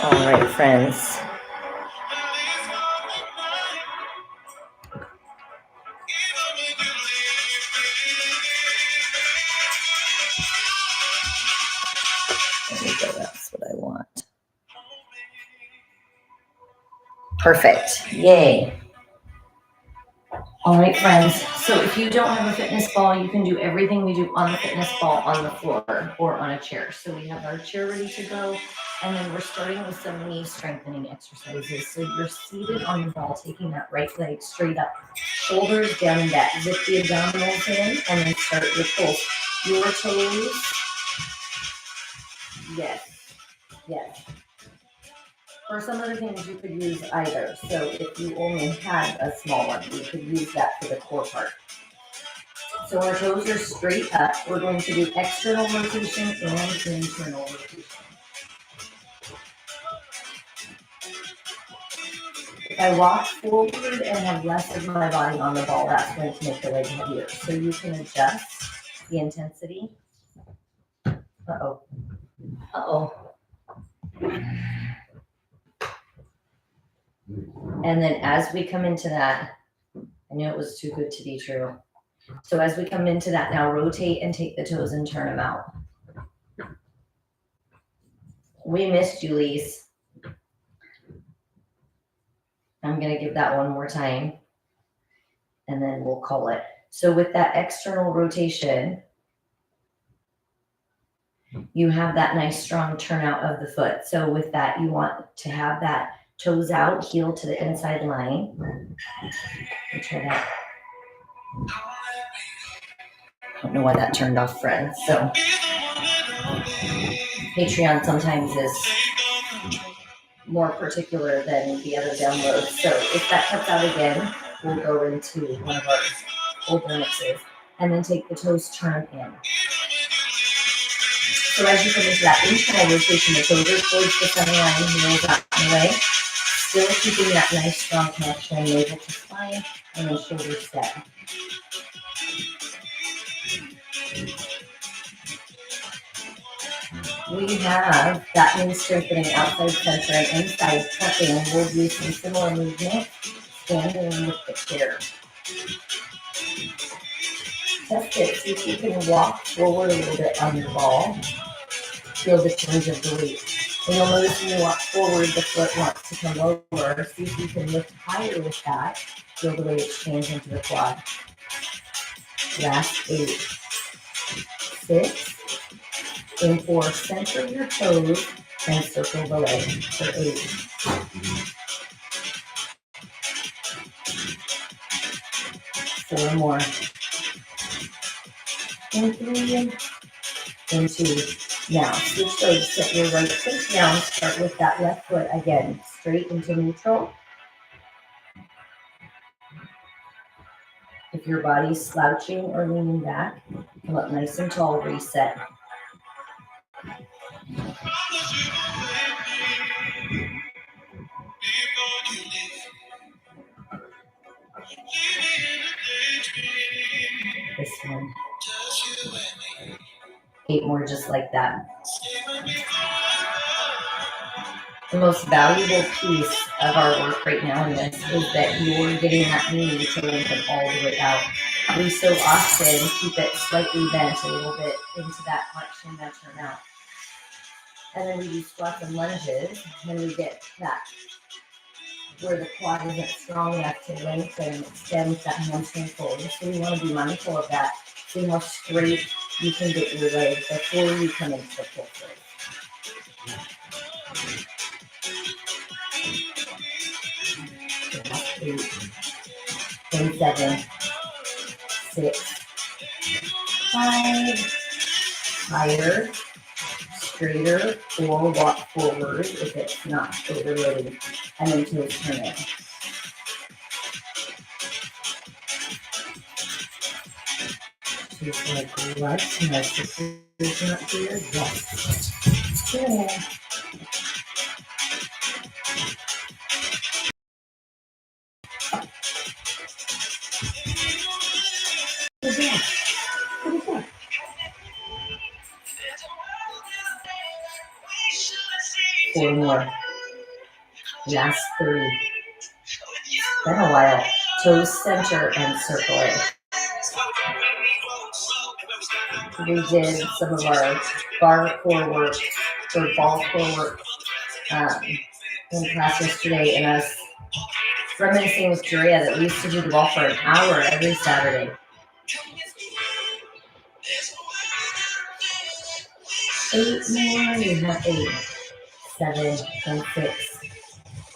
All right, friends. There we go. That's what I want. Perfect. Yay. All right, friends. So if you don't have a fitness ball, you can do everything we do on the fitness ball on the floor or on a chair. So we have our chair ready to go. And then we're starting with some knee strengthening exercises. So you're seated on the ball, taking that right leg straight up, shoulders down and back. Zip the abdominals in, and then start your pulse. Your toes. Yes. Yes. For some of the things, you could use either. So if you only had a small one, you could use that for the core part. So our toes are straight up. We're going to do external rotation and internal rotation. If I walk forward and have less of my body on the ball, that's going to make the leg heavier. So you can adjust the intensity. Uh-oh. Uh-oh. And then as we come into that, I knew it was too good to be true. So as we come into that, now rotate and take the toes and turn them out. We missed you, Lise. I'm going to give that one more time, and then we'll call it. So with that external rotation, you have that nice strong turnout of the foot. So with that, you want to have that toes out, heel to the inside line. Let me try that. I don't know why that turned off, friends. So Patreon sometimes is more particular than the other downloads. So if that cuts out again, we'll go into one of our older mixes and then take the toes, turn in. So as you come into that internal rotation, the toes are towards the center line, heels out in the way. Still keeping that nice strong connection, navel to spine, and then shoulders step. We have that knee strengthening outside center and inside tucking. We'll do some similar movement, standing with the chair. Test it, see if you can walk forward a little bit on your ball. Feel the change of the weight. And you'll notice when you walk forward, the foot wants to come lower. See if you can lift higher with that. Feel the weight exchange into the quad. Last 8, 6, aim for center your toes and circle the leg for 8. 4 more. And 3, and 2. Now, switch toes, set your right foot down, start with that left foot again, straight into neutral. If your body's slouching or leaning back, come up nice and tall, reset. This one. 8 more just like that. The most valuable piece of our work right now in this is that you're getting that knee to lengthen all the way out. We so often keep it slightly bent a little bit into that flexion that turn out. And then we do squats and lunges, and we get that where the quad isn't strong enough to lengthen and extend that hamstring forward. So we want to be mindful of that. See how straight you can get your leg before you come into the full foot. 8, and 7, 6, 5, higher, straighter, or walk forward if it's not overloaded, and then toes turn in. Just like what? My sister's not here? Yes. Good. Four more. Last 3. It's been a while. Toes center and circle it. We did some of our bar core work or ball core work in class yesterday, and I was reminiscing with Julia that we used to do the ball for an hour every Saturday. 8 more, you have 8, 7, and 6.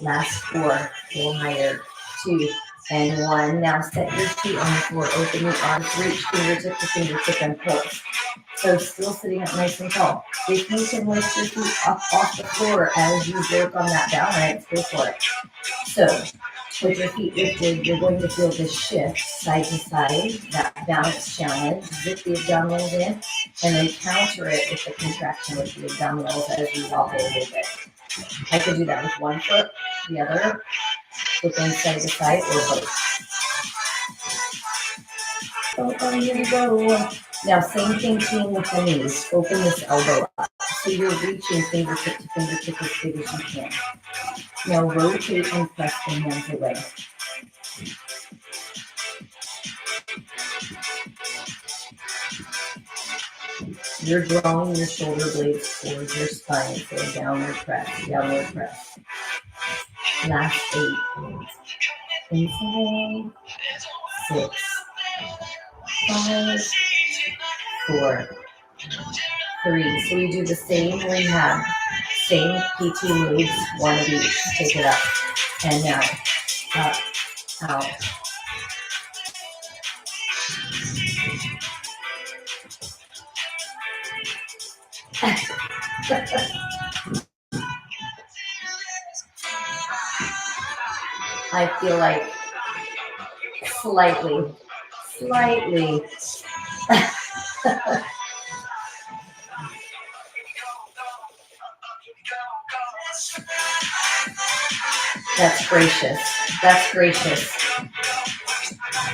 Last 4, full higher, 2, and 1. Now set your feet on the floor, open your arms, reach fingertip to fingertip and pulse. So still sitting up nice and tall. If you can lift your feet up off the floor as you work on that balance, go for it. So with your feet lifted, you're going to feel this shift side to side, that balance challenge. Zip the abdominals in, and then counter it with the contraction with the abdominals as you wobble a little bit. I could do that with one foot, the other, flipping side to side, or both. Oh, here we go. Now, same thing with the knees. Open this elbow up. So you're reaching fingertip to fingertip as big as you can. Now rotate and press the hands away. You're drawing your shoulder blades towards your spine, so downward press, downward press. Last 8. Inhale. 6, 5, 4, 3. So we do the same rehab, same PT moves, one of each. Take it up and now up, out. I feel like slightly. That's gracious.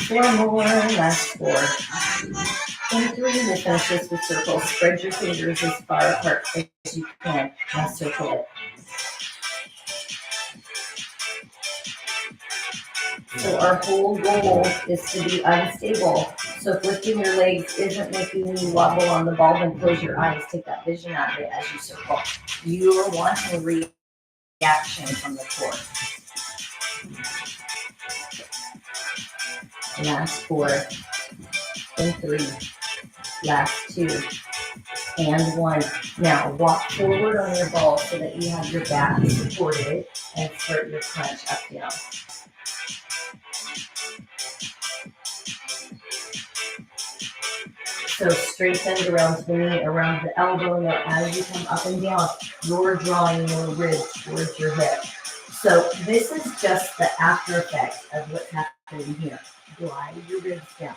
4 more, last 4. And 3, we'll finish this with circles. Spread your fingers as far apart as you can. Now circle it. So our whole goal is to be unstable. So if lifting your legs isn't making you wobble on the ball, then close your eyes. Take that vision out of it as you circle. You are wanting reaction from the core. Last 4 and 3. Last 2 and 1. Now walk forward on your ball so that you have your back supported and start your crunch up down. So straight bend around the knee, around the elbow. Now as you come up and down, you're drawing your ribs towards your hip. So this is just the after effect of what's happening here. Glide your ribs down.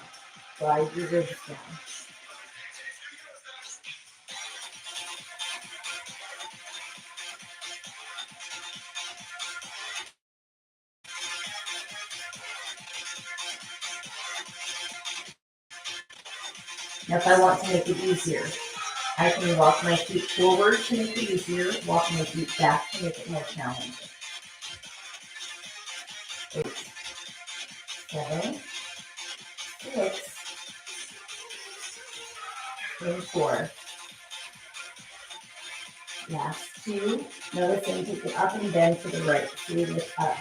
Glide your ribs down. Now if I want to make it easier, I can walk my feet forward to make it easier, walk my feet back to make it more challenging. 8, 7, 6, and 4. Last 2. Notice that you take it up and bend to the right. So we lift up,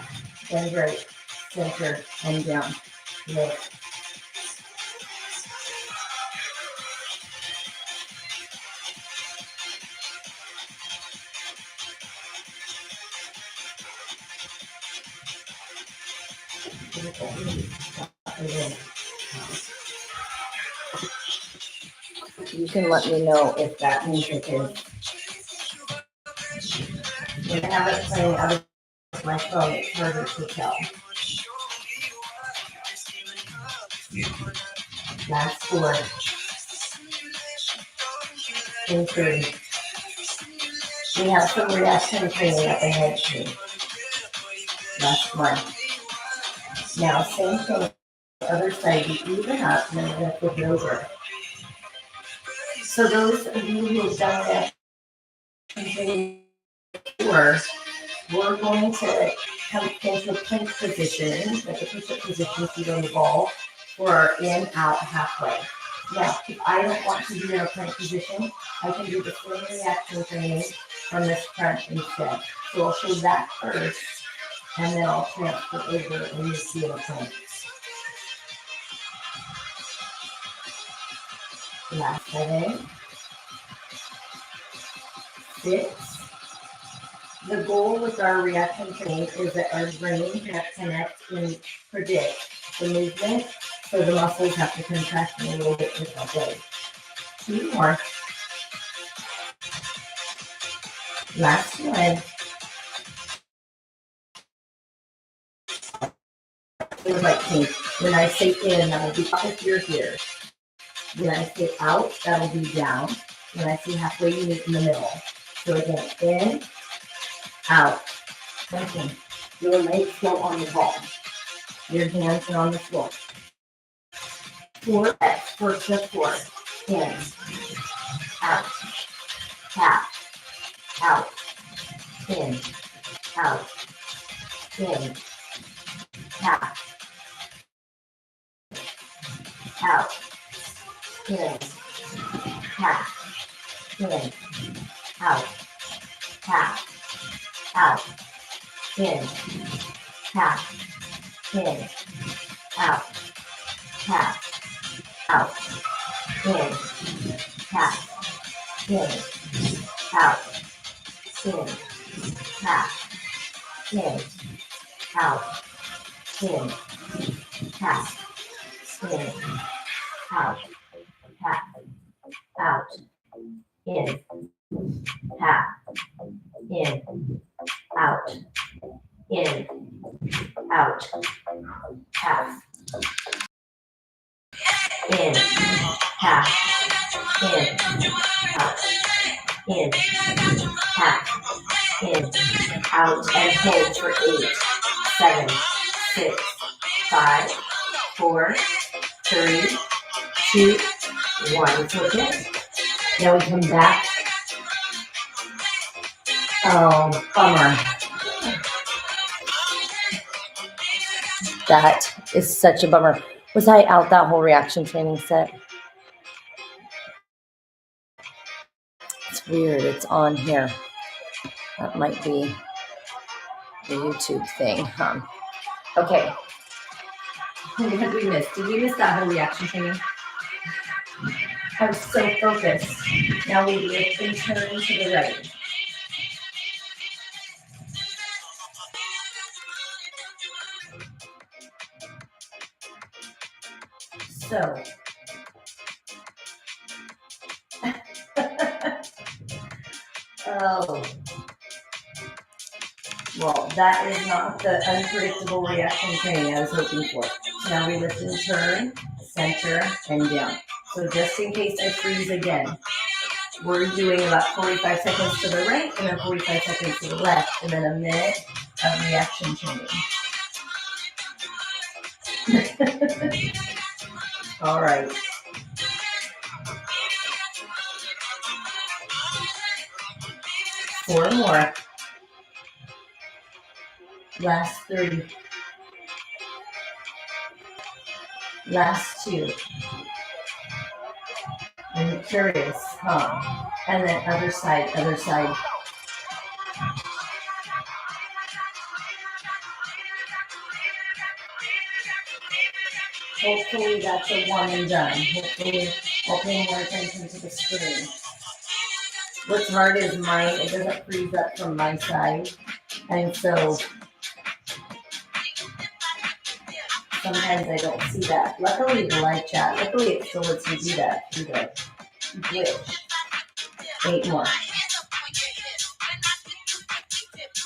bend right, center, and down. Lift. You can let me know if that music is. When I have it playing out of my phone, it's harder to tell. Last 4 and 3. We have some reaction training up ahead too. Last 1. Now same thing, other side, you even up, and then we're going to flip it over. So those of you who have done that before, We're going to come into a plank position, like a push-up position, feet on the ball, for our in-out halfway. Now, if I don't want to be in a plank position, I can do the same reaction training from this front instead. So I'll show that first, and then I'll transfer over and you see a plank. Last setting. 6. The goal with our reaction training is that our brain can connect and predict the movement, so the muscles have to contract a little bit differently. 2 more. Last one. Feels like me. When I say in, that'll be up if you're here. When I say out, that'll be down. When I say halfway, you meet in the middle. So again, in, out. Listen, your legs go on the ball. Your hands are on the floor. 4 reps, 4 to 4. In, out, tap, out, in, out, in, tap, out, in, tap, in, out, tap, out, in, tap, in, out, tap, out, in, tap, in, out, in, tap, in, out, in, tap, in, out, tap, out, in, tap, in, out, in, out, tap, in, tap, in, out, in, tap, in, out, and hold for 8, 7, 6, 5, 4, 3, 2, 1. Flip it. Now we come back. Oh, bummer. That is such a bummer. Was I out that whole reaction training set? It's weird. It's on here. That might be the YouTube thing. Okay. What did we miss? Did we miss that whole reaction training? I was so focused. Now we lift and turn to the right. So. Oh. Well, that is not the unpredictable reaction training I was hoping for. Now we lift and turn, center, and down. So just in case I freeze again, we're doing about 45 seconds to the right and then 45 seconds to the left, and then a minute of reaction training. All right. Four more. Last 30. Last 2. I'm curious, huh? And then other side, other side. Hopefully that's a one and done. Hopefully I'll pay more attention to the screen. What's hard is mine, it doesn't freeze up from my side. And so sometimes I don't see that. Luckily the live chat, luckily it still lets me do that through the glitch. 8 more.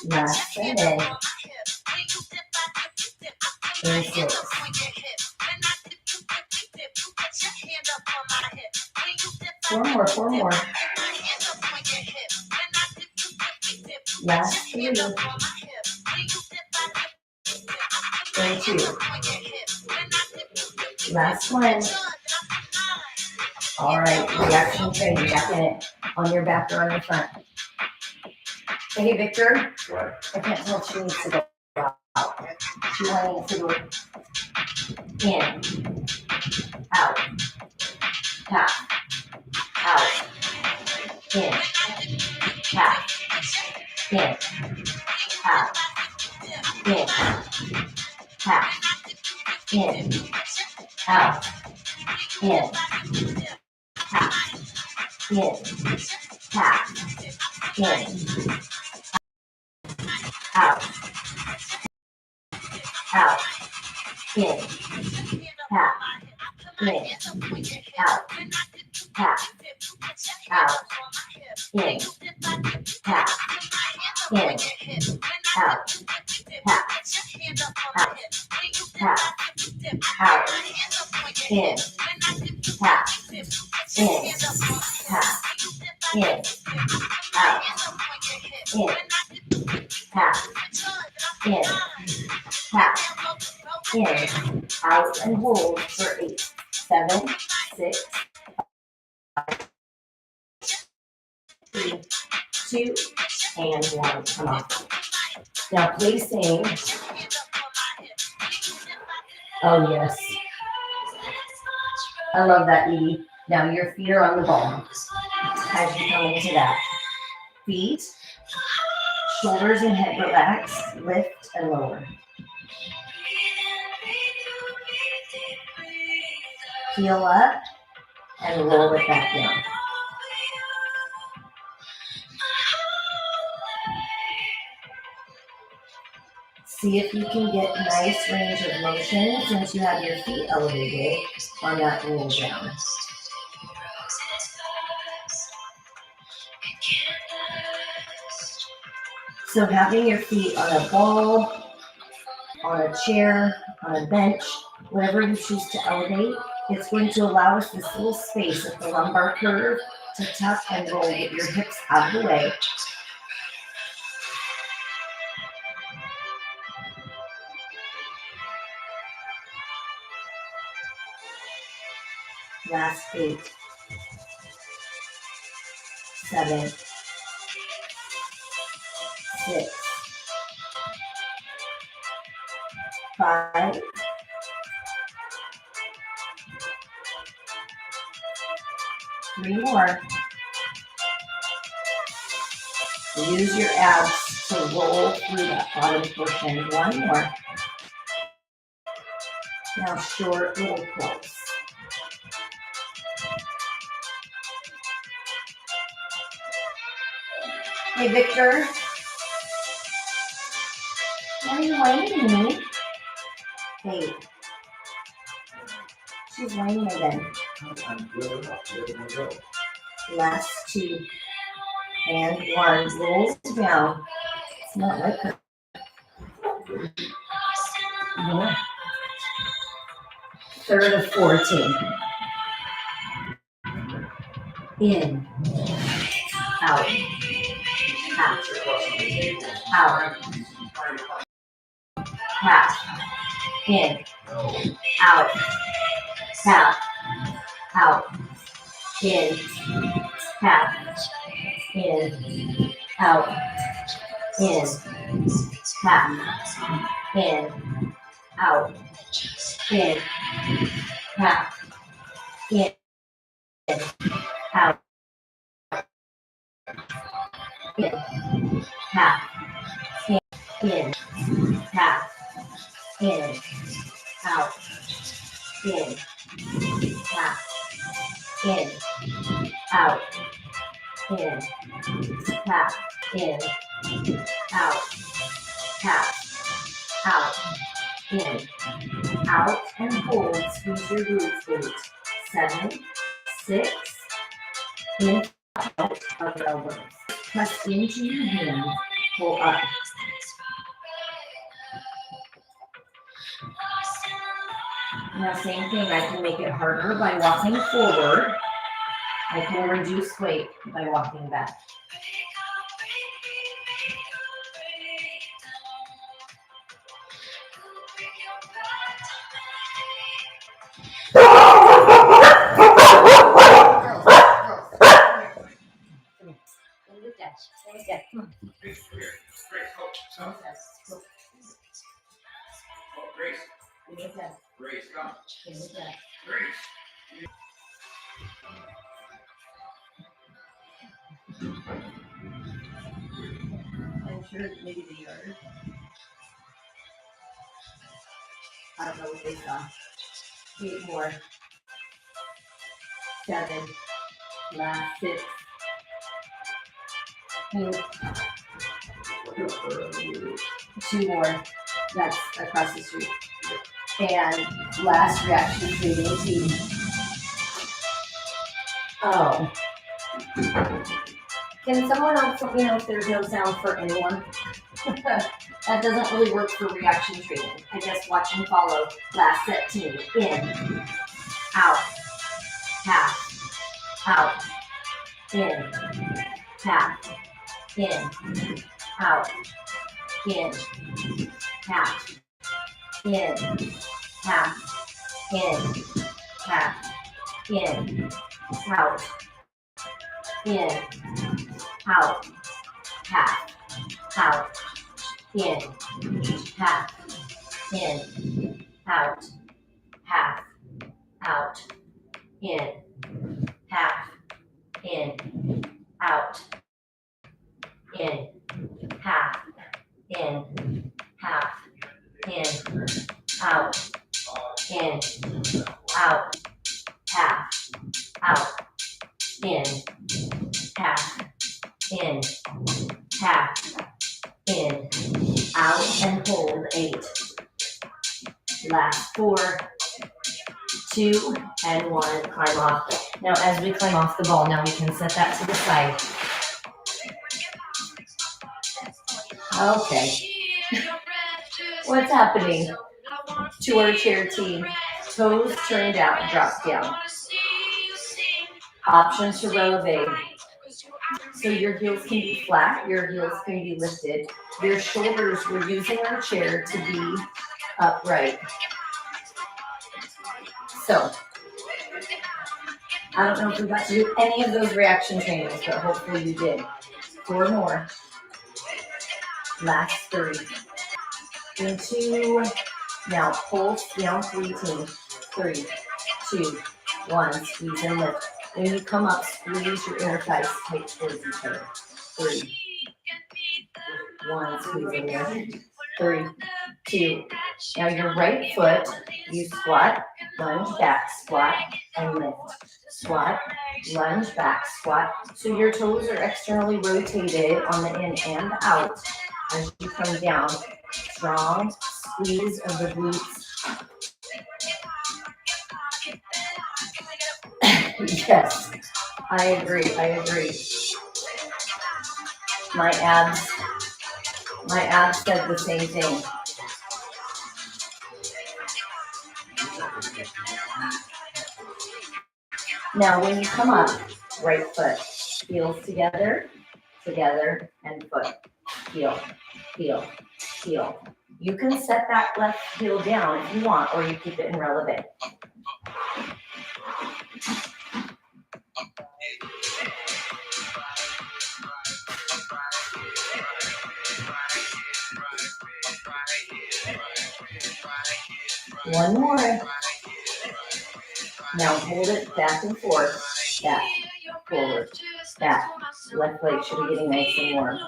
Last 7. And 6. 4 more, 4 more. Last 3. And 2. Last 1. All right, reaction training. Back in it. On your back or on your front. Hey, Victor. What? I can't tell if she needs to go out. She wanted to go in, out, tap, out, in, tap, in, out, in, tap, in, out, in, tap, in, tap, in, out, out, in, tap, in, out, tap, out, in, tap, in, out, tap, out, tap, out, in, tap, in, tap, in, out, in, tap, in, tap, in, out and hold for 8, 7, 6, 3, 2, and 1. Come on. Now placing, oh yes, I love that, Edie. Now your feet are on the ball as you come into that. Feet, shoulders and head relaxed, lift and lower. Heel up and roll it back down. See if you can get nice range of motion since you have your feet elevated on that roll down. So having your feet on a ball, on a chair, on a bench, whatever you choose to elevate, it's going to allow us this little space at the lumbar curve to tuck and roll, get your hips out of the way. Last 8, 7, 6, 5, 3 more. Use your abs to roll through that bottom portion. 1 more. Now short little pulls. Hey, Victor. Why are you whining me? Hey. She's whining again. Last 2. And 1. Roll down. It's not like that. Yeah. Third of 14. In. Out. Half. Out. Half. In. Out. Half. Out. In. Half. In. Out. In. Half. In. Out. In. Half. In. Out. In. Half. In. Half. In. Out. In. Half. In. Out. In. Half. In. Out. Half. Out. In. Out and hold. Squeeze your glutes, glutes. 7, 6. In. Out of elbows. Press into your hands. Pull up. Now same thing, I can make it harder by walking forward. I can reduce weight by walking back. Come on. Or maybe they are. I don't know what they saw. 8 more. 7. Last 6. 2 more. That's across the street. And last reaction training team. Oh. Can someone else let me know if there's no sound for anyone? That doesn't really work for reaction training. I guess watch and follow. Last set team. In. Out. Half. Out. In. Half. In. Out. In. Half. In. Half. In. Half. In. Out. In. Out. Half. Out. In. Half. In. Out. Half. Out. In. Half. In. Out. In. Half. In. Half. In. Out. In. Out. Half. Out. In. Half. In. Half. In. Out and hold. 8. Last 4. 2 and 1. Climb off. Now as we climb off the ball, now we can set that to the side. Okay. What's happening to our chair team? Toes turned out, drop down. Option to releve. So your heels can be flat, your heels can be lifted. Your shoulders, we're using our chair to be upright. So, I don't know if we got to do any of those reaction trainings, but hopefully you did. 4 more. Last 3. And 2. Now pulse down 3 team. 3, 2, 1. Squeeze and lift. When you come up, squeeze your inner thighs tight towards each other. 3, 1. Squeeze and lift. 3, 2. Now your right foot, you squat, lunge back, squat, and lift. Squat, lunge back, squat. So your toes are externally rotated on the in and out as you come down. Strong squeeze of the glutes. Yes, I agree. My abs said the same thing. Now when you come up, right foot, heels together, together, and foot. Heel, heel, heel. You can set that left heel down if you want, or you keep it in releve. One more. Now hold it back and forth. Back, forward, back. Left leg should be getting nice and warm.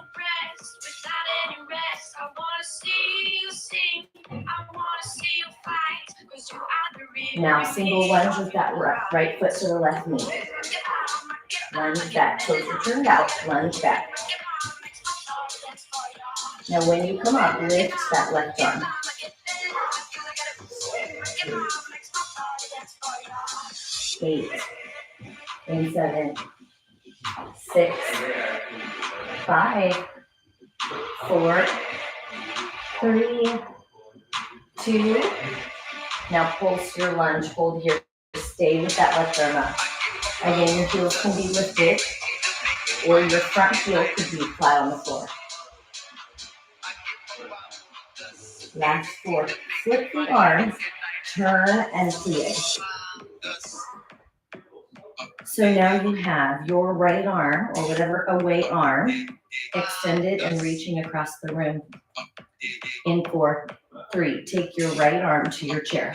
Now single lunge with that right foot to the left knee. Lunge back, toes are turned out, lunge back. Now when you come up, lift that left arm. 8 and 7, 6, 5, 4, 3, 2. Now pulse your lunge, hold here, stay with that left arm up. Again, your heels can be lifted, or your front heel could be flat on the floor. Last 4. Flip the arms, turn and plie. So now you have your right arm, or whatever away arm, extended and reaching across the room. In 4, 3, take your right arm to your chair.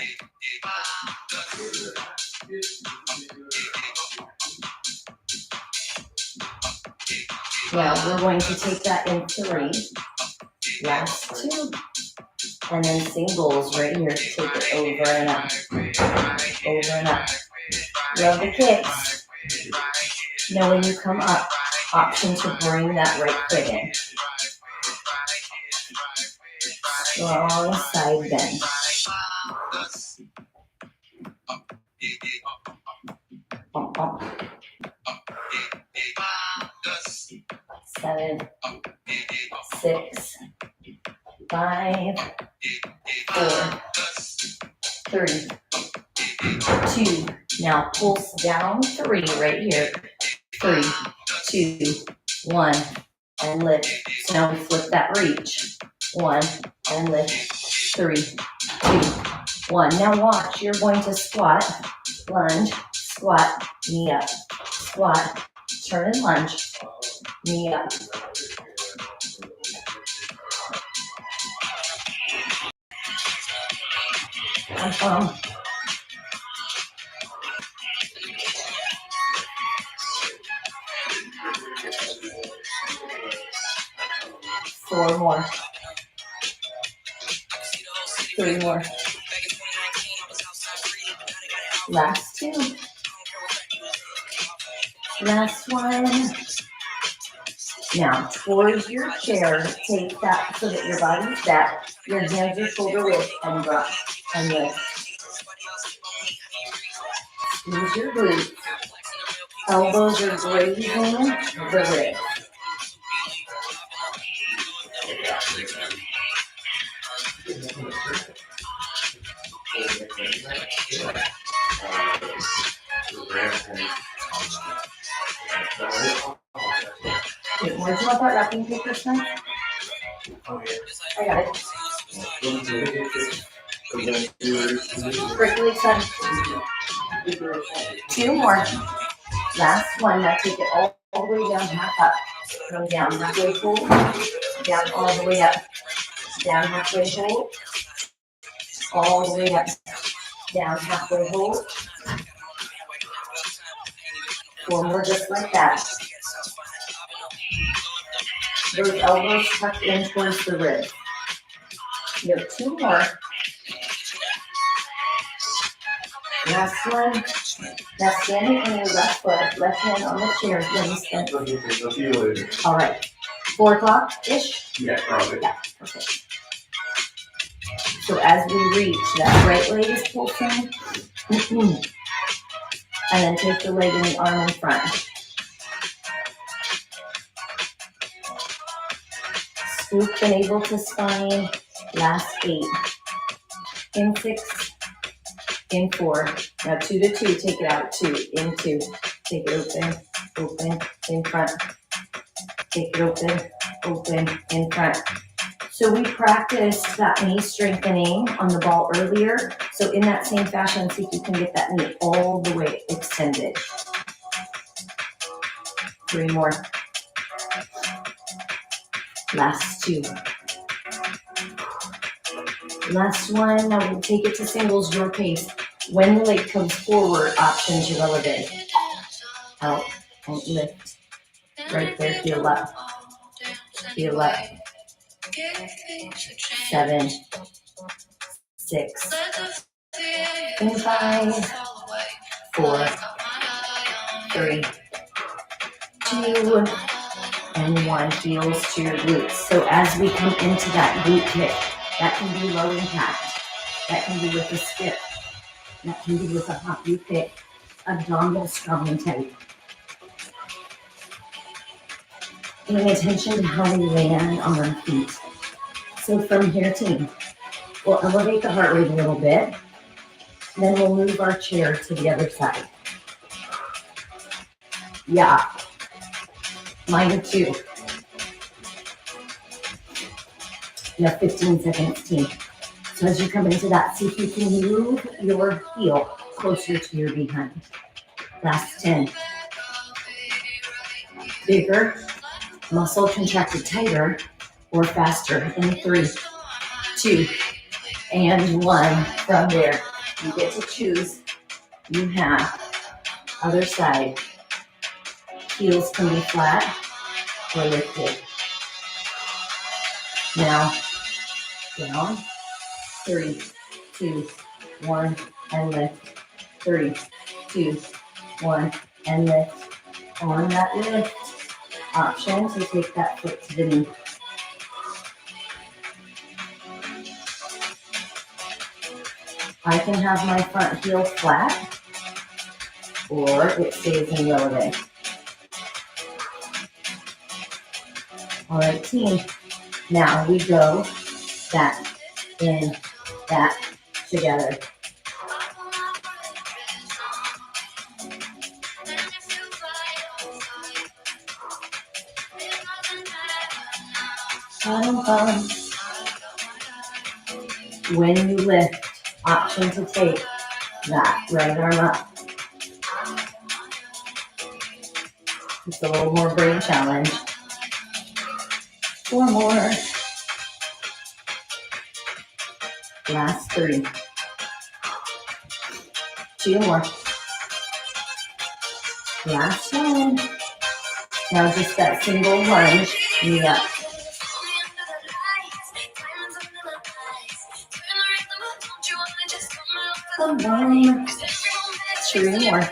Now we're going to take that in 3. Last two. And then singles right here. Take it over and up. Over and up. Love the kicks. Now when you come up, option to bring that right foot in. Strong side bend. Bump, bump. 7, 6, 5, 4, 3, 2. Now pulse down 3 right here. 3, 2, 1, and lift. So now we flip that reach. 1, and lift. 3, 2, 1. Now watch, you're going to squat, lunge, squat, knee up, squat, turn and lunge, knee up. Confirm. Four more. 3 more. Last 2. Last one. Now, towards your chair, take that so that your body's back. Your hands are shoulder width and drop and lift. Squeeze your glutes. Elbows are grazing the ribs. Wait, where'd you want that wrapping paper, son? I got it. Prickly, son. 2 more. Last one. Now take it all the way down, half up. Come down, halfway hold. Down all the way up. Down halfway hold. All the way up. Down halfway hold. 4 more just like that. Those elbows tucked in towards the ribs. You have 2 more. Last one. Now standing on your left foot, left hand on the chair. All right. 4 o'clock-ish? Yeah, probably. Yeah, perfect. So as we reach, that right leg is pulsing. And then take the leg and the arm in front. Scoop the navel to spine. Last 8. In 6. In 4. Now 2 to 2. Take it out. 2. In 2. Take it open. Open. In front. Take it open. Open. In front. So we practiced that knee strengthening on the ball earlier. So in that same fashion, see if you can get that knee all the way extended. 3 more. Last 2. Last one. Now we'll take it to singles, your pace. When the leg comes forward, option to elevate. Out and lift. Right there, feel up. Feel up. 7, 6, and 5, 4, 3, 2, and 1. Heels to your glutes. So as we come into that glute kick, that can be low impact. That can be with a skip. That can be with a hop you kick. Abdominal strong and tight. Paying attention to how we land on our feet. So from here, team, we'll elevate the heart rate a little bit. Then we'll move our chair to the other side. Yeah. Mine too. You have 15 seconds, team. So as you come into that, see if you can move your heel closer to your behind. Last 10. Bigger, muscle contracted tighter, or faster. In 3, 2, and 1. From there, you get to choose. You have other side. Heels can be flat or lifted. Now, down. 3, 2, 1, and lift. 3, 2, 1, and lift. On that lift, option to take that foot to the knee. I can have my front heel flat, or it stays in releve. All right, team. Now we go that, in, that, together. When you lift, option to take that right arm up. Just a little more brain challenge. 4 more. Last 3. 2 more. Last 1. Now just that single lunge, knee up. Come on. 3 more.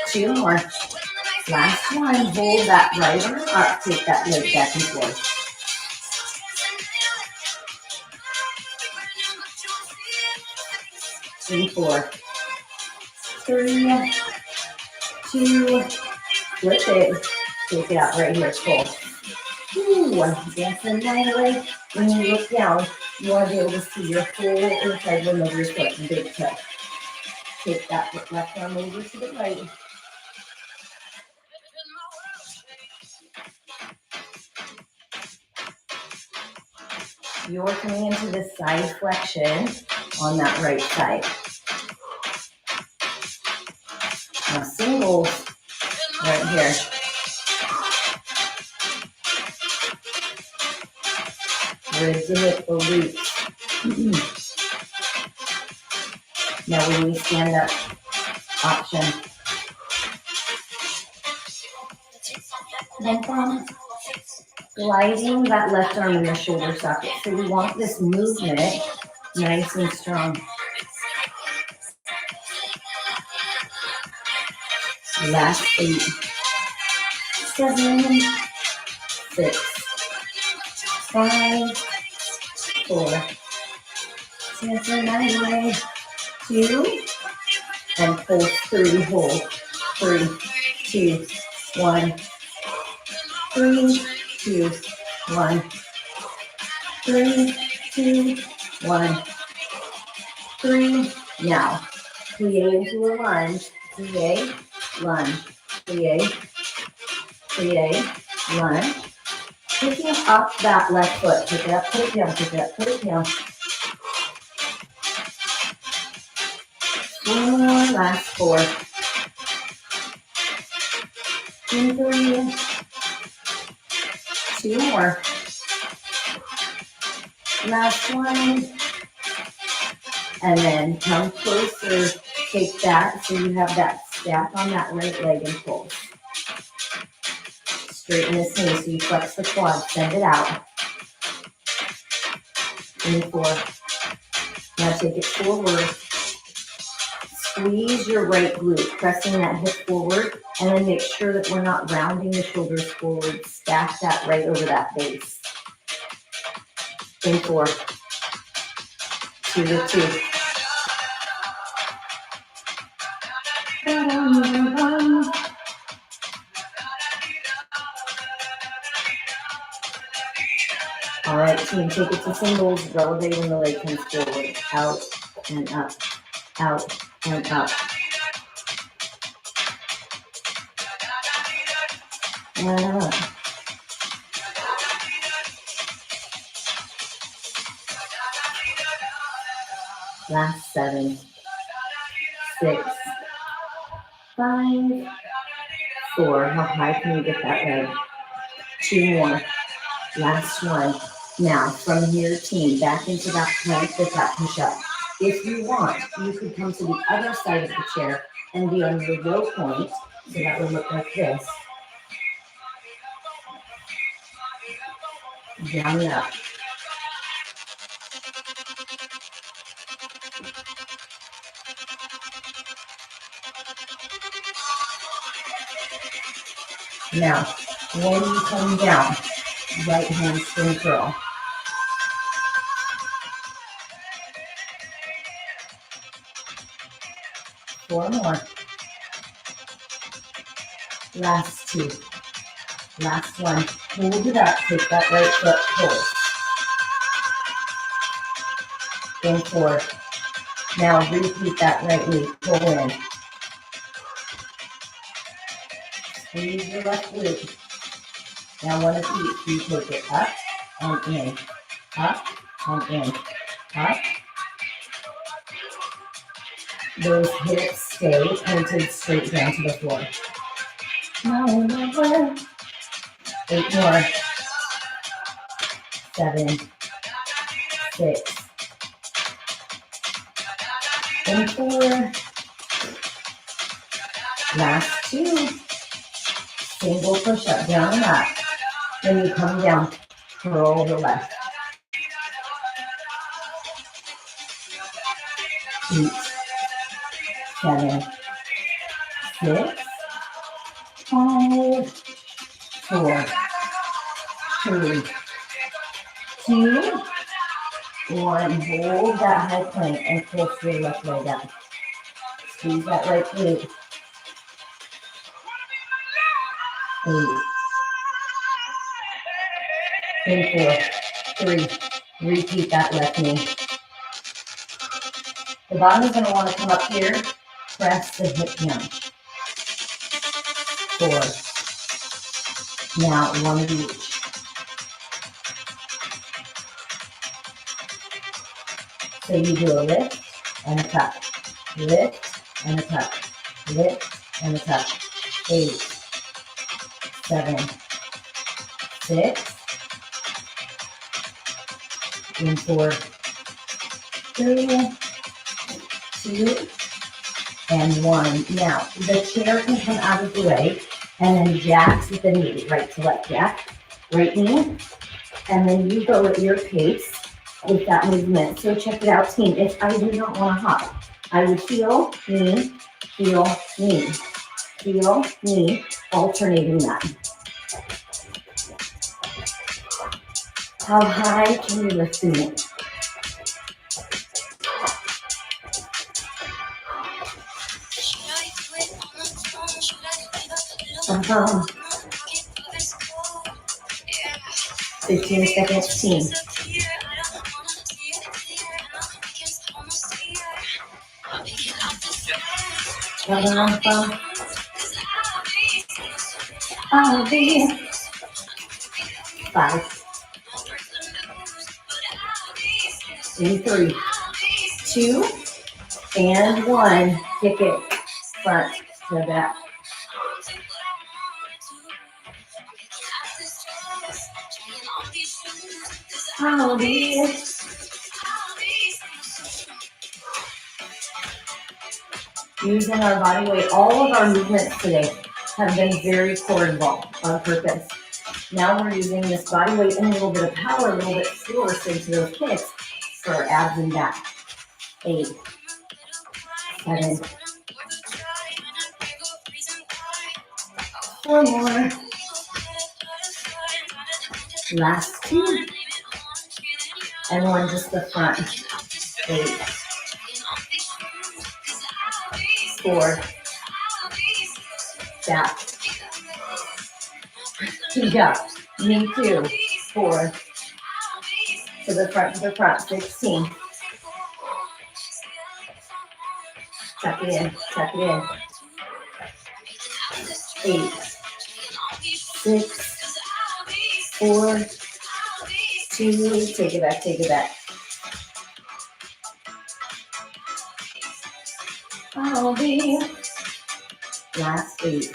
2 more. Last 1. Hold that right arm up. Take that leg back and forth. And 4, 3, 2, flip it. Take it out right here, full. Ooh, dancing right away. When you look down, you want to be able to see your full inside limb of your foot and big toe. Take that left arm over to the right. You're coming into the side flexion on that right side. Now singles right here. Ribs the hip obliques. Now when we stand up, option. Then gliding that left arm in the shoulder socket. So we want this movement nice and strong. Last 8, 7, 6, 5, 4, 7, 2, and pull 3, hold. 3, 2, 1. 3, 2, 1. 3, 2, 1. 3. Now, plie into a lunge. Plie, lunge. Plie, plie, lunge. Picking up that left foot. Pick it up, put it down, pick it up, put it down. 4 more, last 4. And 3. 2 more. Last 1. And then come closer. Take that so you have that stack on that right leg and pull. Straighten this knee so you flex the quad. Send it out. And 4. Now take it forward. Squeeze your right glute, pressing that hip forward, and then make sure that we're not rounding the shoulders forward. Stack that right over that base. In 4, 2 to 2. All right, team, take it to singles, releve when the leg comes forward. Out and up, out and up. And up. Last 7, 6, 5, 4. How high can you get that leg? 2 more. Last 1. Now, from here, team, back into that plank with that push-up. If you want, you could come to the other side of the chair and be on your low point, so that would look like this. down and up. Now, when you come down, right hamstring curl. 4 more. Last 2. Last one. Hold it up. Take that right foot forward. In 4. Now repeat that right knee. Pull in. Squeeze your left glute. Now one of each. You take it up and in. Up and in. Up. Those hips stay pointed straight down to the floor. 8 more. 7, 6, and 4. Last 2. Single push-up down and up. When you come down, curl the left. 8, 7, 6, 5, 4, 3, 2, 1. Hold that high plank and pull your left leg up. Squeeze that right glute. 8, and 4, 3. Repeat that left knee. The bottom is going to want to come up here. Press the hip down. 4. Now one of each. So you do a lift and a tuck. Lift and a tuck. Lift and a tuck. 8, 7, 6, and 4, 3, 2, and 1. Now, the chair can come out of the way, and then jacks with the knee, right to left jack, right knee, and then you go at your pace with that movement. So check it out, team. If I do not want to hop, I would heel, knee, alternating that. How high can you lift the knee? Uh-huh. 15 seconds, team. I'll be 5, in 3, 2, and 1. Kick it front to back. I'll be using our body weight. All of our movements today have been very core involved on purpose. Now we're using this body weight and a little bit of power, a little bit of force into those kicks for our abs and back. 8, 7, 4 more. Last 2. And 1 just the front. 8, 4, back. 2 up. Knee 2, 4. To the front, 16. Tuck it in, 8, 6, 4, 2, take it back. I'll be last 8,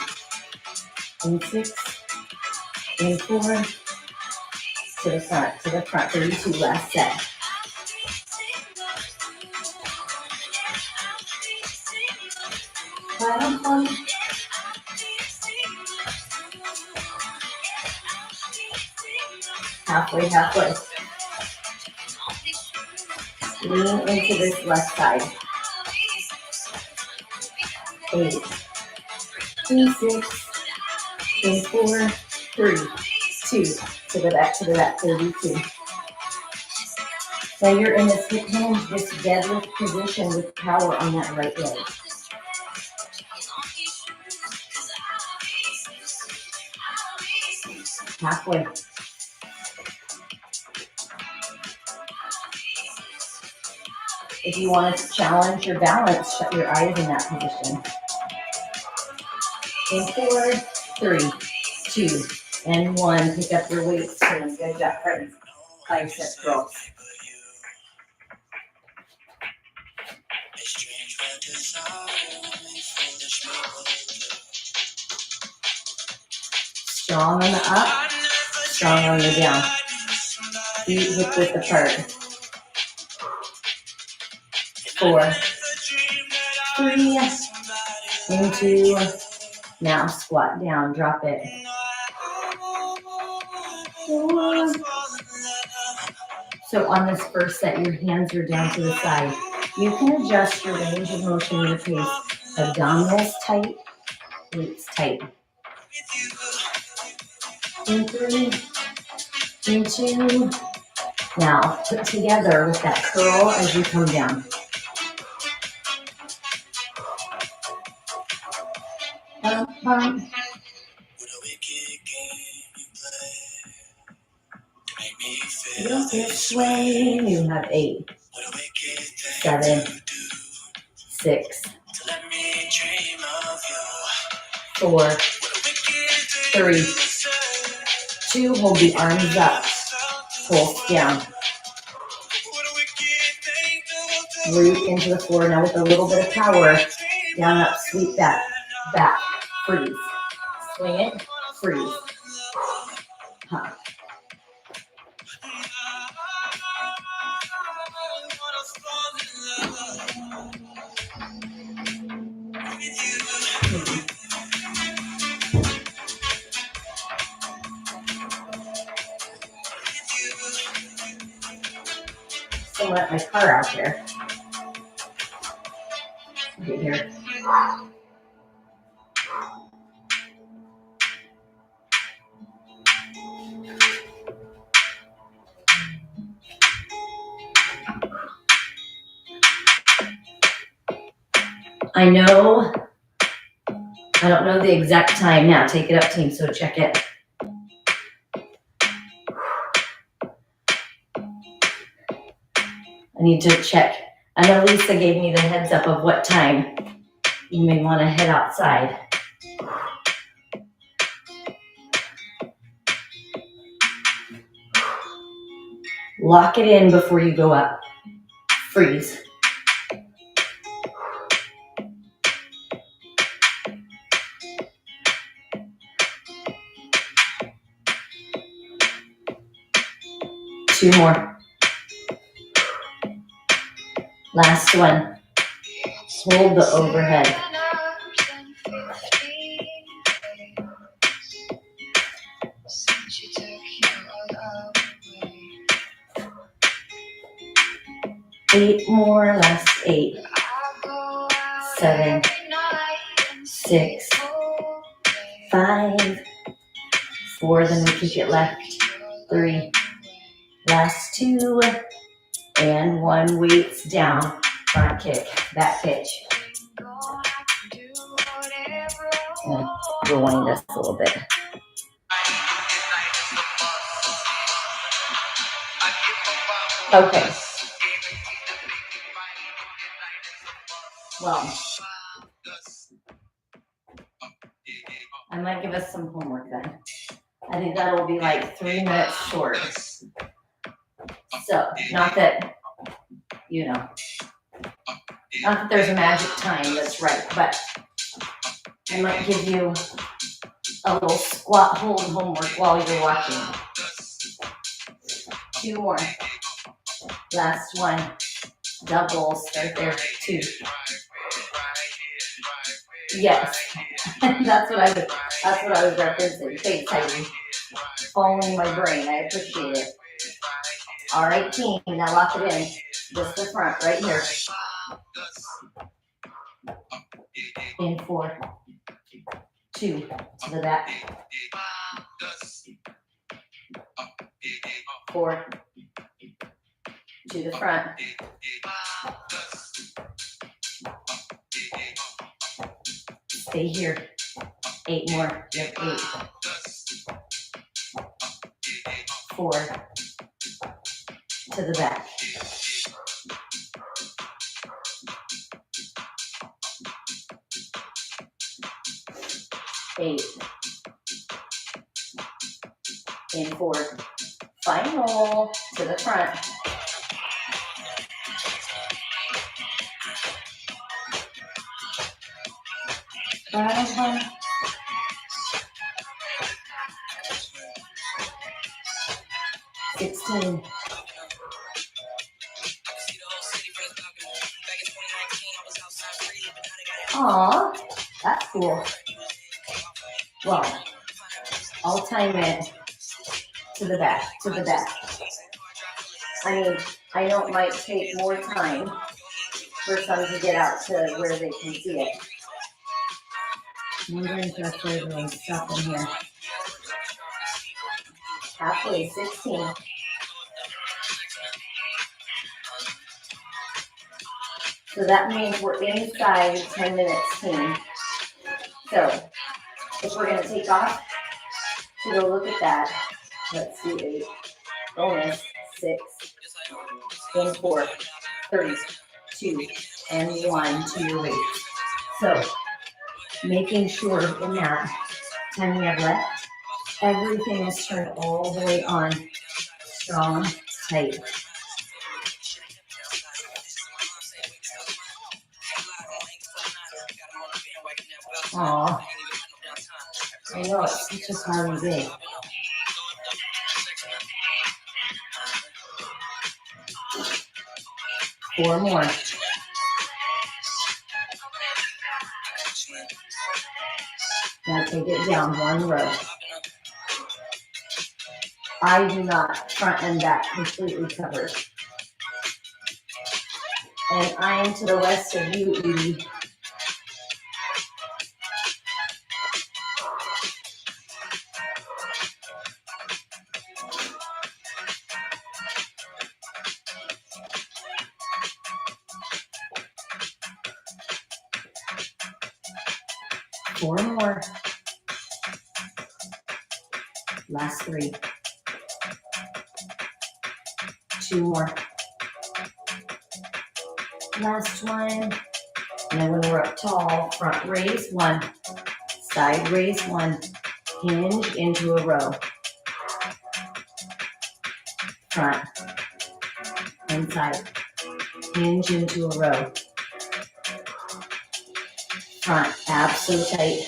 and 6, and 4, to the front, 32, last set. halfway, halfway. Lean into this left side. 8, 6, 4, 3, 2, to the back, 32. So you're in this hip hinge, this deadlift position with power on that right leg. Halfway. If you want to challenge your balance, shut your eyes in that position. In 4, 3, 2, and 1. Pick up your weights. Good job, friends. Bicep curls. Strong on the up, strong on the down. Feet hip width apart. 4, 3, into, now squat down, drop it. 4. So on this first set, your hands are down to the side. You can adjust your range of motion, your pace. Abdominals tight, glutes tight. In 3, in 2. Now put together with that curl as you come down. Bump, bump. Feel this way. You have 8, 7, 6, 4, 3, 2. Hold the arms up. Pulse down. Root into the floor. Now with a little bit of power. Down, up, sweep that. Back. Freeze. Swing it. Freeze. Huh. So let my car out there. Get here. I know, I don't know the exact time now. Take it up, team, so check it. I need to check. I know Lisa gave me the heads up of what time you may want to head outside. Lock it in before you go up. Freeze. Two more. Last one. Hold the overhead. Eight more, last 8, 7, 6, 5, 4, then we kick it left, 3, last 2, and 1, weights down, front kick, back pitch. And rewind us a little bit. Okay. Well, I might give us some homework then. I think that'll be like 3 minutes short. So, not that, you know, not that there's a magic time that's right, but I might give you a little squat hold homework while you're watching. 2 more. Last one. Double, start there, 2. Yes, that's what I was referencing. Thanks, Heidi. following my brain. I appreciate it. All right, team. Now lock it in. Just the front, right here. In 4, 2, to the back. 4, to the front. Stay here. 8 more. You have 8. 4, to the back. 8. In 4. Final to the front. Last one. 16. Aw, that's cool. Well, I'll time it to the back, to the back. I mean, I know it might take more time for some to get out to where they can see it. I'm wondering if there's flavoring stuff in here. Halfway, 16. So that means we're inside 10 minutes, team. So if we're going to take off to go look at that, let's do 8. Bonus, 6. In 4, 3, 2, and 1 to your weight. So making sure in that time we have left, everything is turned all the way on. Strong, tight. Aw, I know it's such a hard day. Four more. Now take it down 1 row. I do not front and back completely covered. And I am to the west of you, Edie. Four more. Last 3. 2 more. Last one. And then when we're up tall, front raise 1. Side raise 1. Hinge into a row. Front. Inside. Hinge into a row. Front. Abs so tight.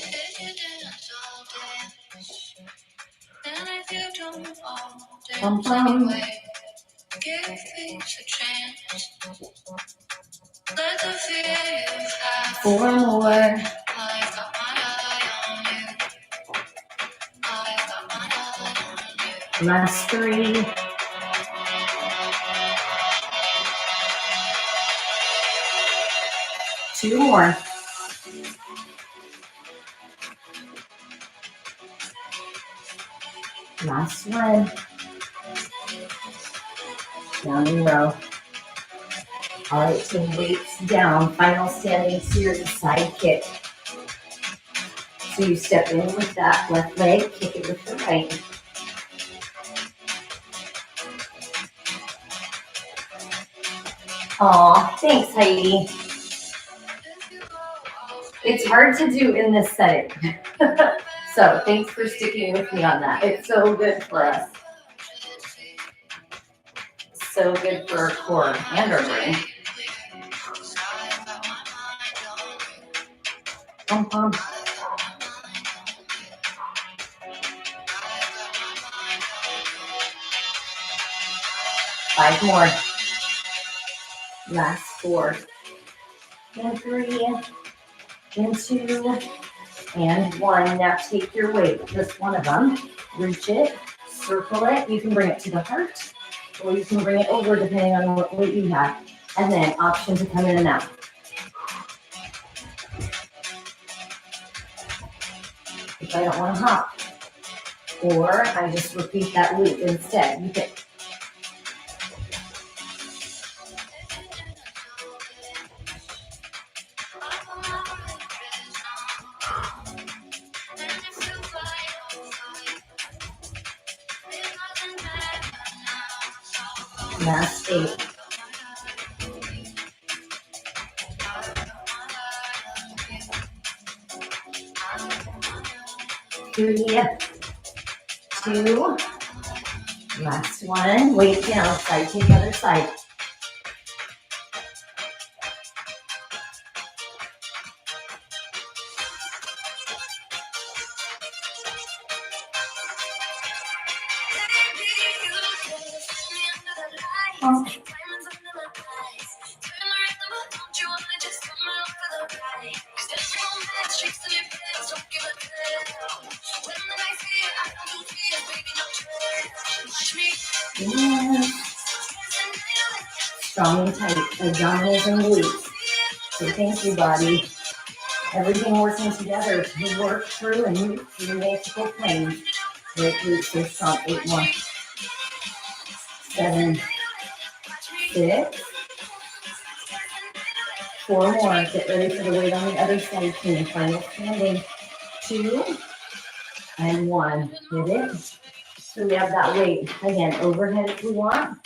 Pum pum. 4 more. Last 3. 2 more. Last one. Down in row. All right, team, weights down. Final standing series side kick. So you step in with that left leg, kick it with the right. Aw, thanks, Heidi. It's hard to do in this setting. So thanks for sticking with me on that. It's so good for us. So good for our core and our brain. Pum pum. Five more. Last 4. And 3. And 2. And 1. Now take your weight, just one of them. Reach it, circle it. You can bring it to the heart, or you can bring it over depending on what weight you have. And then option to come in and out. If I don't want to hop, or I just repeat that loop instead. You pick. Last 8. 3, 2, last one. Weight down, side to the other side. Strong and tight, abdominals and glutes. So thank you, body. Everything working together to work through and move through multiple planes. Great glutes, so strong. 8 more. 7, 6. 4 more. Get ready for the weight on the other side, team. Final standing. 2 and 1. Hit it. So we have that weight, again, overhead if we want,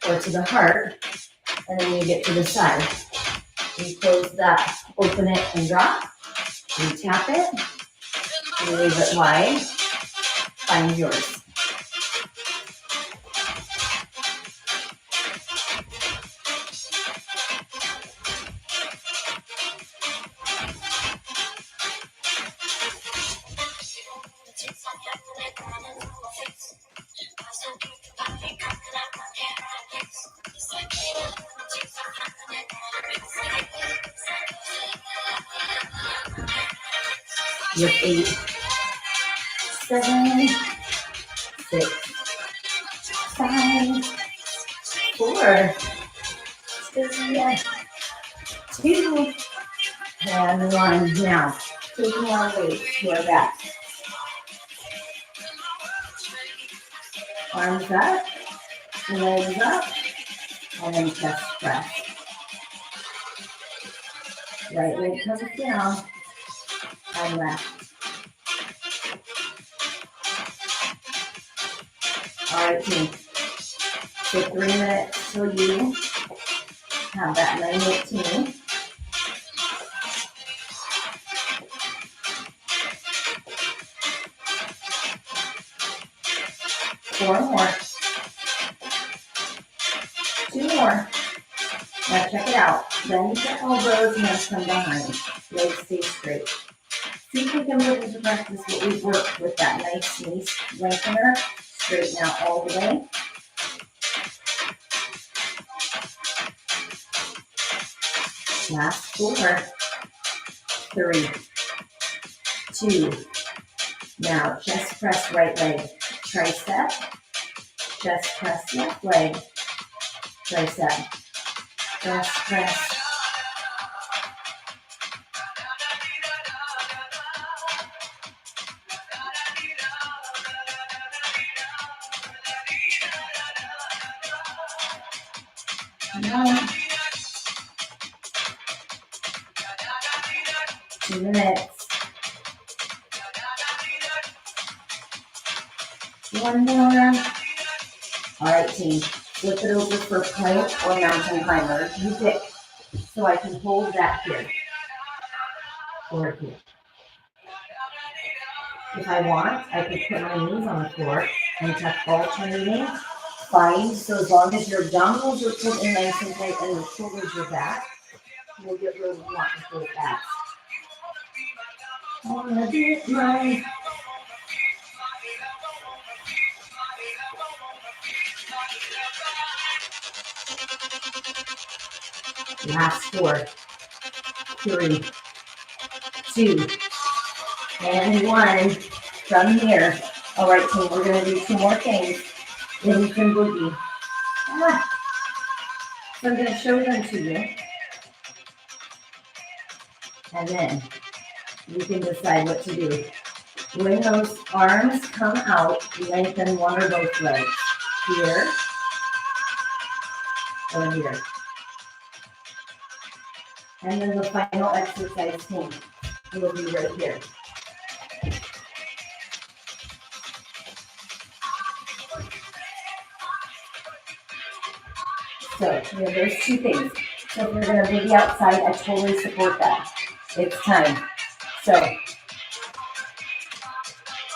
or to the heart, and then you get to the side. You close that, open it and drop. You tap it, you leave it wide, find yours. With 8, 7, 6, 5, 4, 3, 2, and 1. Now, taking our weight to our back. Arms up, legs up, and then chest press. Right leg comes down, and left. All right, team. So 3 minutes till you have that 9:18. Four more. 2 more. Now check it out. Bend your elbows and then come behind. Legs stay straight. See if we can move into practice what we've worked with that nice knee lengthener. Straighten out all the way. Last 4, 3, 2. Now chest press right leg, tricep, chest press left leg, tricep, chest press. One. 2 minutes. 1 more. All right, team. Flip it over for plank or mountain climber. You pick. So I can hold that here. Or here. If I want, I could put my knees on the floor and tuck alternating. Fine. So as long as your abdominals are put in nice and tight and your shoulders are back, you'll get where we want to put it back. I wanna get my last 4, 3, 2, and 1. From here, All right, team, we're going to do two more things. Livingston Boogie. So I'm going to show them to you. And then you can decide what to do. When those arms come out, lengthen one or both legs. Here or here. And then the final exercise team will be right here. So you know, there's two things. So if you're going to boogie outside, I totally support that. It's time. So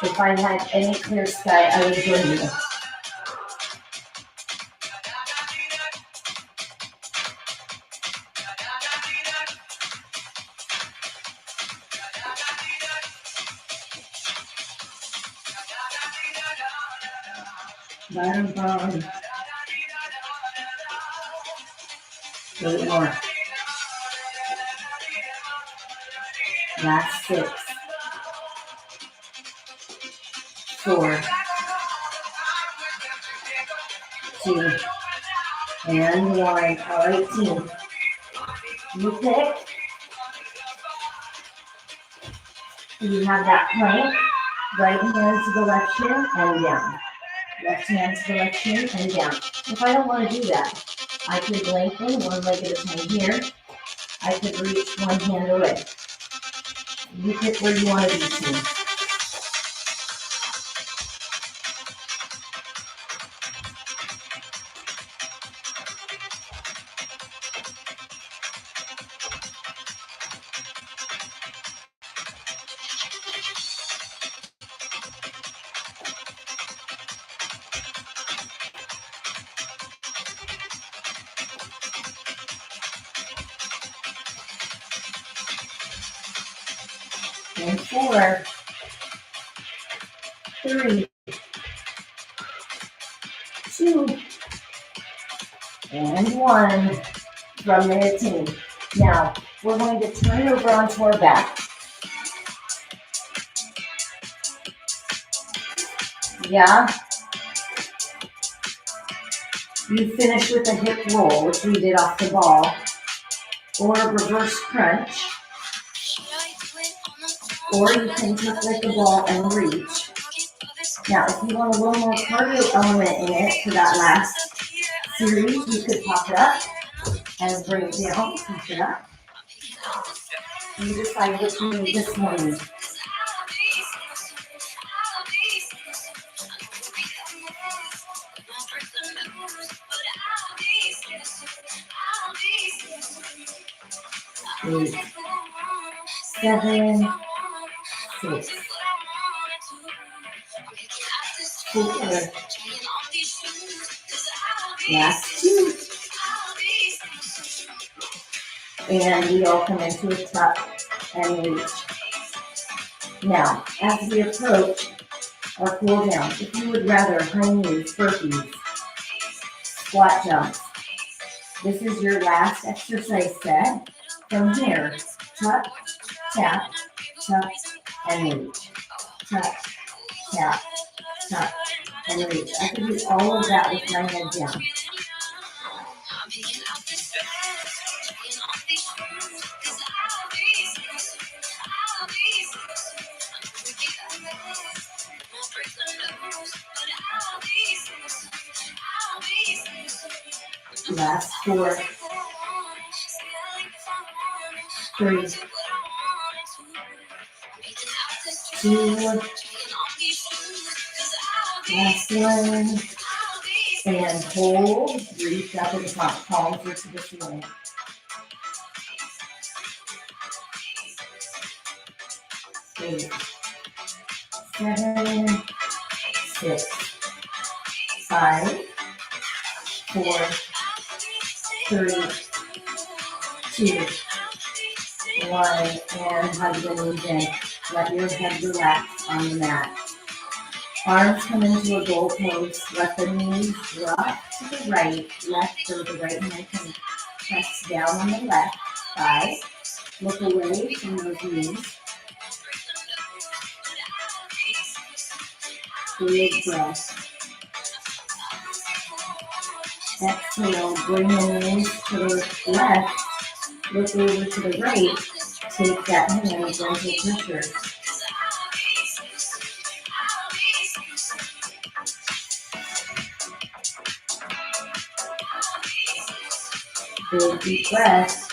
if I had any clear sky, I would join you. Bottom bottom. A little more. Last 6. 4. 2. And 1. All right, team. You pick. You have that plank. Right hand to the left shin and down. Left hand to the left shin and down. If I don't want to do that, I could lengthen one leg at a time here. I could reach one hand away. You pick where you want to be, team. And 4, 3, 2, and 1 from there, team. Now, we're going to turn over onto our back. Yeah. You finish with a hip roll, which we did off the ball, or a reverse crunch. Or you can tuck like the ball and reach. Now, if you want a little more cardio element in it for that last series, you could pop it up and bring it down, pop it up. You decide what you need this morning. Eight, 7, 6, 4, last 2, and we all come into a tuck and reach. Now, as we approach our cool down, if you would rather high knees, burpees, squat jumps, this is your last exercise set. From here, tuck, tap, tuck, and reach. Tuck, tap, tuck, and reach. I can do all of that with my head down. Last 4, 3, 2, last 1, and hold, reach up at the top, palms are to the ceiling. 8, 7, 6, 5, 4, 3, 2, 1, and hug the knees in. Let your head relax on the mat. Arms come into a goal pose. Let the knees drop to the right, left, so the right hand can press down on the left thigh. Look away from those knees. Big breath. Exhale, bring the knees to the left, look over to the right, take that hand, gentle pressure. Big deep breath.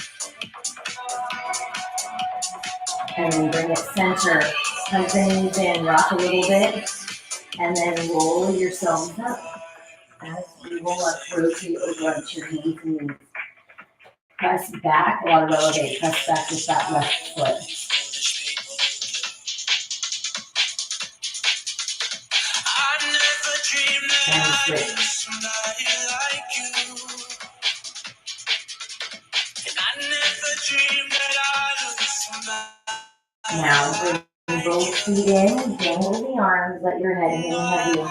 And then bring it center. Tuck the knees in, rock a little bit, and then roll yourselves up. As you roll up, rotate over onto your hands and knees. Press back, a lot of elevate. Press back with that left foot. And switch. Now bring both feet in, dangle the arms, let your head hang heavy.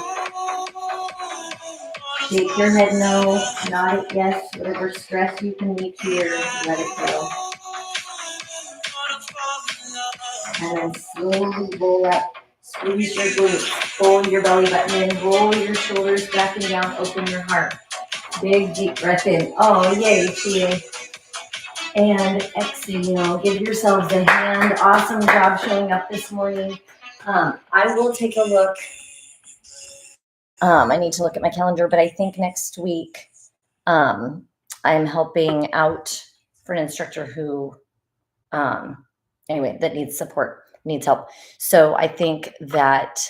Shake your head no, nod it yes, whatever stress you can meet here, let it go. And then slowly roll up, squeeze your glutes, pull your belly button in, roll your shoulders back and down, open your heart. Big deep breath in. Oh, yay, Chia. And exhale, give yourselves a hand. Awesome job showing up this morning. I will take a look. I need to look at my calendar, but I think next week I'm helping out for an instructor who, that needs support, needs help. So I think that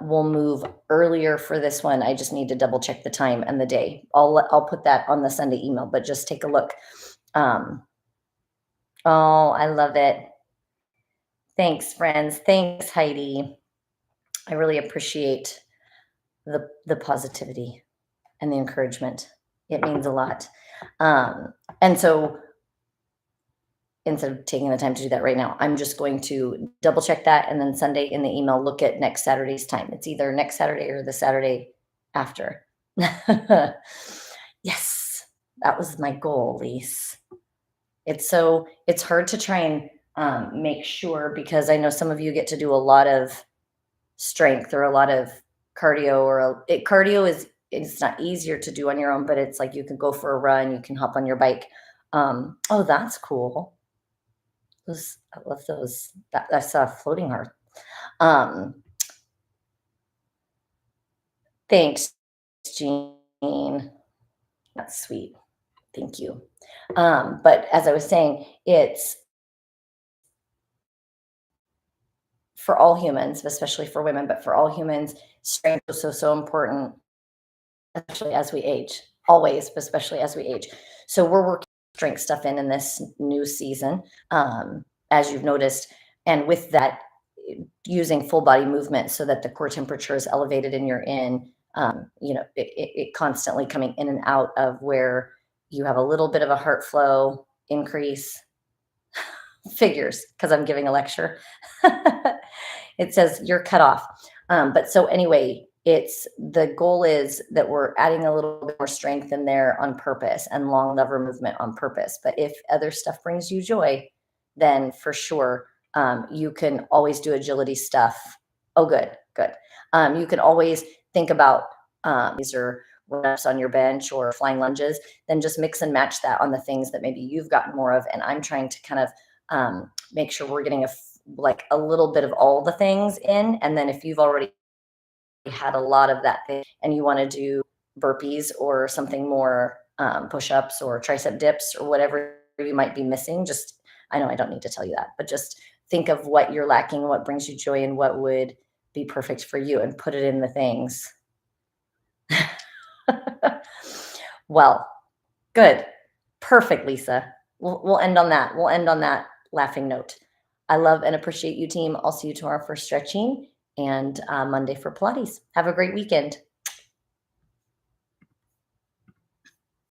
we'll move earlier for this one. I just need to double check the time and the day. I'll put that on the Sunday email, but just take a look. Oh, I love it. Thanks, friends. Thanks, Heidi. I really appreciate the positivity and the encouragement. It means a lot. And so instead of taking the time to do that right now, I'm just going to double check that. And then Sunday in the email, look at next Saturday's time. It's either next Saturday or the Saturday after. Yes, that was my goal, Lise. It's hard to try and make sure, because I know some of you get to do a lot of strength or a lot of cardio, cardio it's not easier to do on your own, but it's like you can go for a run, you can hop on your bike. Oh, that's cool. I love those. That's a floating heart. Thanks, Jean. That's sweet. Thank you. But as I was saying, it's for all humans, especially for women, but for all humans, strength is so important, especially as we age. Always, but especially as we age. So we're working strength stuff in this new season, as you've noticed, and with that, using full body movement so that the core temperature is elevated and you're in, it constantly coming in and out of where you have a little bit of a heart flow increase. Figures, because I'm giving a lecture. It says you're cut off. But so anyway, the goal is that we're adding a little bit more strength in there on purpose and long lever movement on purpose. But if other stuff brings you joy, then for sure, you can always do agility stuff. Oh, good. You can always think about these are reps on your bench or flying lunges, then just mix and match that on the things that maybe you've gotten more of. And I'm trying to kind of make sure we're getting a little bit of all the things in. And then if you've already had a lot of that thing and you want to do burpees or something more, push-ups or tricep dips or whatever you might be missing, I know I don't need to tell you that, but just think of what you're lacking, what brings you joy, and what would be perfect for you, and put it in the things. Well, good. Perfect, Lisa. We'll end on that. We'll end on that laughing note. I love and appreciate you, team. I'll see you tomorrow for stretching and Monday for Pilates. Have a great weekend.